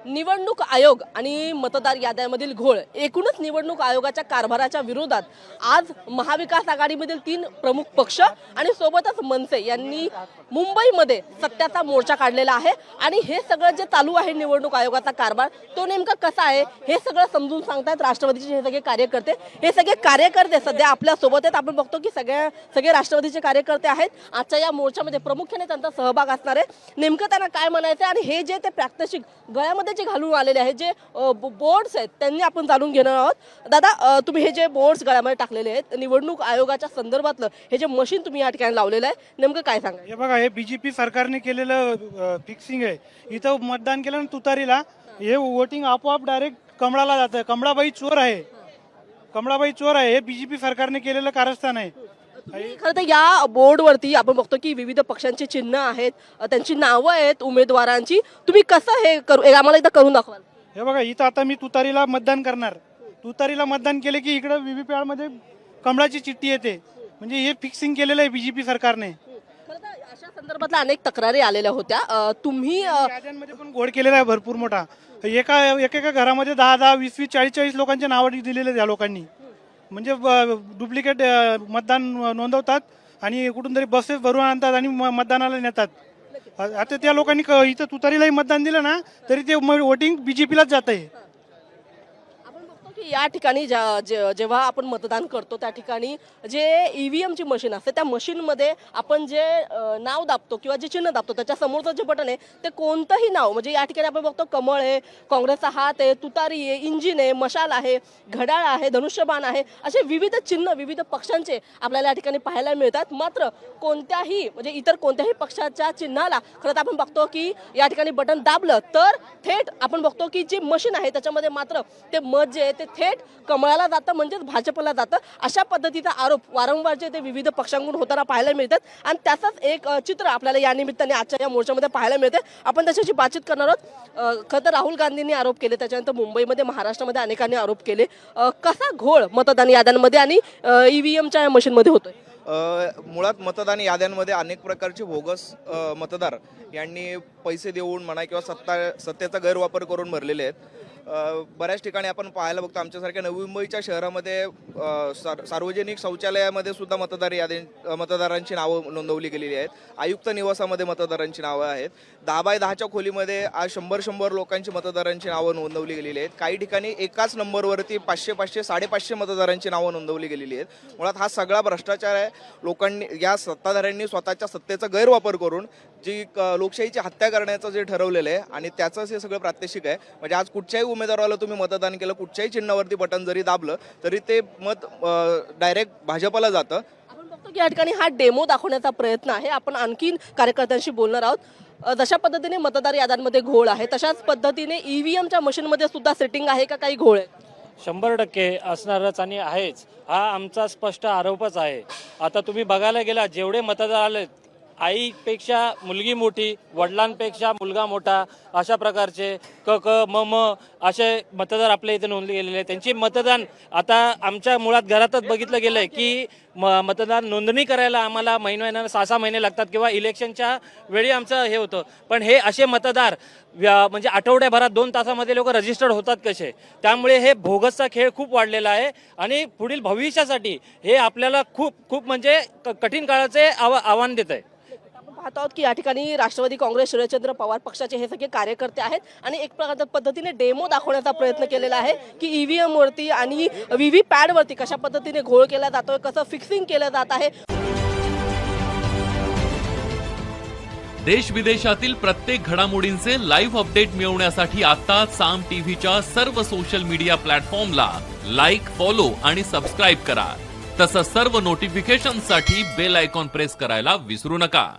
निवडणूक आयोग आणि मतदार याद्यांमधील घोळ, एकूणच निवडणूक आयोगाच्या कारभाराच्या विरोधात आज महाविकास आघाडीमधील 3 प्रमुख पक्ष आणि सोबतच मनसे यांनी मुंबईमध्ये सत्याचा मोर्चा काढलेला आहे। आणि हे सगळं जे चालू आहे निवडणूक आयोगाचा कारभार तो नेमका कसा आहे हे सगळं समजून सांगतात राष्ट्रवादीचे हे सगळे कार्यकर्ते। हे सगळे कार्यकर्ते सध्या आपल्या सोबत आहेत। आपण बघतो की सगळे राष्ट्रवादीचे कार्यकर्ते आहेत। आजच्या या मोर्चामध्ये प्रामुख्याने त्यांचा सहभाग असणार आहे। नेमकं त्यांना काय म्हणायचं आणि हे जे ते प्रात्यक्षिक गळ्यामध्ये जे घालून आलेले आहेत, जे बोर्ड्स आहेत, त्यांनी आपण जाणून घेणार आहोत। दादा, तुम्ही हे जे बोर्ड्स गळ्यामध्ये टाकलेले आहेत निवडणूक आयोगाच्या संदर्भातलं हे जे मशीन तुम्ही या ठिकाणी लावलेलं आहे, नेमकं काय सांगा? हे बघा, हे बीजेपी सरकारने केलेलं फिक्सिंग आहे। इथं मतदान केलं ना तुतारीला, हे वोटिंग आपोआप डायरेक्ट कमळाला जातं। कमळाबाई चोर आहे, कमळाबाई चोर आहे। हे बीजेपी सरकारने केलेलं कारस्थान आहे। खरं तर या बोर्डवरती आपण बघतो की विविध पक्षांची चिन्ह आहेत, त्यांची नावं आहेत उमेदवारांची। तुम्ही कसं हे आम्हाला एकदा करून दाखवाल? हे बघा, इथं आता मी तुतारीला मतदान करणार। तुतारीला मतदान केले की इकडे व्हीव्हीपॅट मध्ये कमळाची चिठ्ठी येते। म्हणजे हे फिक्सिंग केलेलं आहे बीजेपी सरकारने। खरं तर अशा संदर्भातल्या अनेक तक्रारी आलेल्या होत्या। तुम्ही याद्यांमध्ये पण घोळ केलेला आहे भरपूर मोठा। एका घरामध्ये 10-10, 20-20, 40-40 लोकांचे नाव दिलेले या लोकांनी। म्हणजे डुप्लिकेट मतदान नोंदवतात आणि कुठून तरी बसेस भरून आणतात आणि मतदानाला नेतात। आता त्या लोकांनी इथं तुतारीलाही मतदान दिलं ना तरी ते वोटिंग बीजेपीलाच जात आहे। आपण बघतो की या ठिकाणी जेव्हा आपण मतदान करतो त्या ठिकाणी जे ईव्हीएम ची मशीन असते त्या मशीनमध्ये आपण जे नाव दाबतो किंवा जे चिन्ह दाबतो त्याच्या समोरचं जे बटन आहे ते कोणतंही नाव, म्हणजे या ठिकाणी आपण बघतो कमळ आहे, काँग्रेसचा हात आहे, तुतारी आहे, इंजिन आहे, मशाल आहे, घड्याळ आहे, धनुष्यबाण आहे, असे विविध चिन्ह विविध पक्षांचे आपल्याला या ठिकाणी पाहायला मिळतात। मात्र कोणत्याही म्हणजे इतर कोणत्याही पक्षाच्या चिन्हाला खरं तर आपण बघतो की या ठिकाणी बटन दाबलं तर थेट आपण बघतो की जे मशीन आहे त्याच्यामध्ये मात्र ते मत जे आहे ते थेट कमळाला जातं, म्हणजेच भाजपला जातं। अशा पद्धतीचा आरोप वारंवार जे ते विविध पक्षांकडून होताना पाहायला मिळतात आणि त्याचाच एक चित्र आपल्याला या निमित्ताने आजच्या या मोर्चामध्ये पाहायला मिळते। आपण त्याच्याशी बातचीत करणार आहोत। खरं तर राहुल गांधींनी आरोप केले, त्याच्यानंतर मुंबईमध्ये महाराष्ट्रामध्ये अनेकांनी आरोप केले। कसा घोळ मतदान याद्यांमध्ये आणि ईव्हीएमच्या मशीनमध्ये होतोय? मुळात मतदान याद्यांमध्ये अनेक प्रकारचे बोगस मतदार यांनी पैसे देऊन म्हणा किंवा सत्तेचा गैरवापर करून भरलेले आहेत। बऱ्याच ठिकाणी आपण पाहायला बघतो, आमच्यासारख्या नवी मुंबईच्या शहरामध्ये सार्वजनिक शौचालयामध्ये सुद्धा मतदारांची नावं नोंदवली गेलेली आहेत। आयुक्त निवासामध्ये मतदारांची नावं आहेत। 10x10च्या खोलीमध्ये आज 100 लोकांची मतदारांची नावं नोंदवली गेलेली आहेत। काही ठिकाणी एकाच नंबरवरती 500, 550 मतदारांची नावं नोंदवली गेलेली आहेत। मुळात हा सगळा भ्रष्टाचार आहे। लोकांनी या सत्ताधाऱ्यांनी स्वतःच्या सत्तेचा गैरवापर करून जी लोकशाहीची हत्या करण्याचं जे ठरवलेलं आहे आणि त्याचंच हे सगळं प्रात्यक्षिक आहे। म्हणजे आज कुठच्याही उमेदवाराला तुम्ही मतदान केलं, कुठच्याही चिन्हावरती बटन जरी दाबलं तरी ते मत डायरेक्ट भाजपला जातं। आपण बघतो की या ठिकाणी हा डेमो दाखवण्याचा प्रयत्न आहे। आपण आणखीन कार्यकर्त्यांशी बोलणार आहोत। जशा पद्धतीने मतदार याद्यांमध्ये घोळ आहे तशाच पद्धतीने ईव्हीएमच्या मशीनमध्ये सुद्धा सेटिंग आहे का, काही घोळ आहे? 100% असणारच आणि आहेच, हा आमचा स्पष्ट आरोपच आहे। आता तुम्ही बघायला गेला जेवढे मतदार आले, आईपेक्षा मुलगी मोठी, वडिलांपेक्षा मुलगा मोठा, अशा प्रकारचे म असे मतदार आपल्या इथे नोंदले गेलेले आहेत। त्यांची मतदान आता आमच्या मुळात घरातच बघितलं गेलंय की मतदान नोंदणी करायला आम्हाला महिन्यानं 6-6 महिने लागतात किंवा इलेक्शनच्या वेळी आमचं हे होतं। पण हे असे मतदार म्हणजे आठवड्याभरात 2 तासामध्ये लोक रजिस्टर्ड होतात कसे? त्यामुळे हे भोगसचा खेळ खूप वाढलेला आहे आणि पुढील भविष्यासाठी हे आपल्याला खूप म्हणजे कठीण काळाचे आव्हान देत आहे। पाहत आहोत की या ठिकाणी राष्ट्रवादी काँग्रेस शरदचंद्र पवार पक्षाचे हे सगळे कार्यकर्ते आहेत आणि एक प्रकारच्या पद्धतीने डेमो दाखवण्याचा प्रयत्न केलेला आहे की ईव्हीएम वरती आणि व्हीव्हीपॅट वरती कशा पद्धतीने घोळ केला जातोय, कसं फिक्सिंग केलं जात आहे। देश विदेशातील प्रत्येक घडामोडींचे लाईव्ह अपडेट मिळवण्यासाठी आता साम टीव्हीच्या सर्व सोशल मीडिया प्लॅटफॉर्मला लाईक, फॉलो आणि सबस्क्राईब करा। तसंच सर्व नोटिफिकेशनसाठी बेल आयकॉन प्रेस करायला विसरू नका।